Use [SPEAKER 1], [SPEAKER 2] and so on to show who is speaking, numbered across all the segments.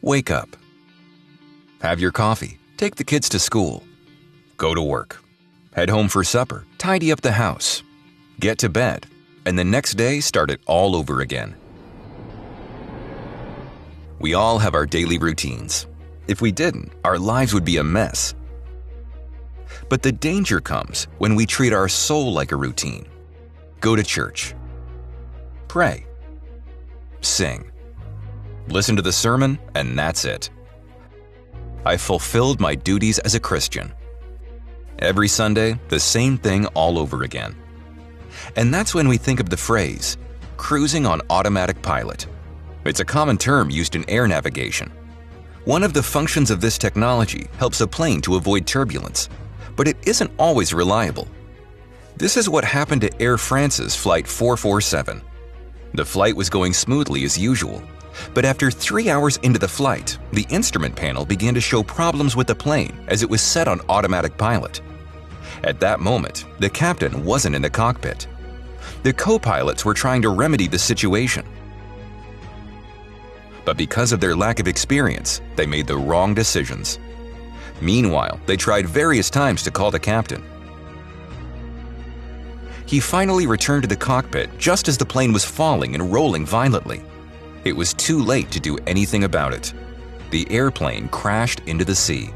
[SPEAKER 1] Wake up. Have your coffee. Take the kids to school. Go to work. Head home for supper. Tidy up the house. Get to bed. And the next day, start it all over again. We all have our daily routines. If we didn't, our lives would be a mess. But the danger comes when we treat our soul like a routine. Go to church. Pray. Sing. Listen to the sermon, and that's it. I fulfilled my duties as a Christian. Every Sunday, the same thing all over again. And that's when we think of the phrase, cruising on automatic pilot. It's a common term used in air navigation. One of the functions of this technology helps a plane to avoid turbulence, but it isn't always reliable. This is what happened to Air France's Flight 447. The flight was going smoothly as usual, but after 3 hours into the flight, the instrument panel began to show problems with the plane as it was set on automatic pilot. At that moment, the captain wasn't in the cockpit. The co-pilots were trying to remedy the situation. But because of their lack of experience, they made the wrong decisions. Meanwhile, they tried various times to call the captain. He finally returned to the cockpit just as the plane was falling and rolling violently. It was too late to do anything about it. The airplane crashed into the sea.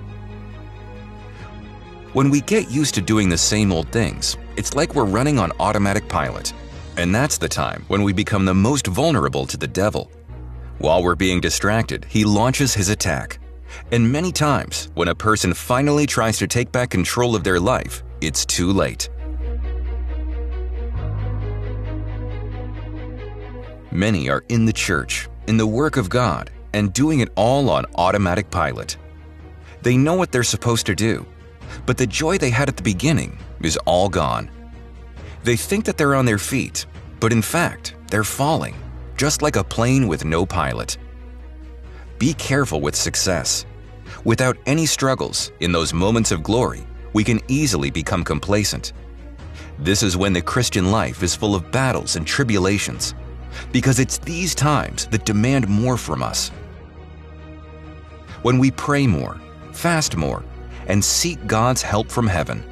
[SPEAKER 1] When we get used to doing the same old things, it's like we're running on automatic pilot. And that's the time when we become the most vulnerable to the devil. While we're being distracted, he launches his attack. And many times, when a person finally tries to take back control of their life, it's too late. Many are in the church, in the work of God, and doing it all on automatic pilot. They know what they're supposed to do, but the joy they had at the beginning is all gone. They think that they're on their feet, but in fact, they're falling, just like a plane with no pilot. Be careful with success. Without any struggles, in those moments of glory, we can easily become complacent. This is when the Christian life is full of battles and tribulations, because it's these times that demand more from us. When we pray more, fast more, and seek God's help from heaven,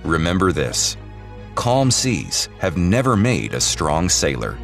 [SPEAKER 1] remember this: calm seas have never made a strong sailor.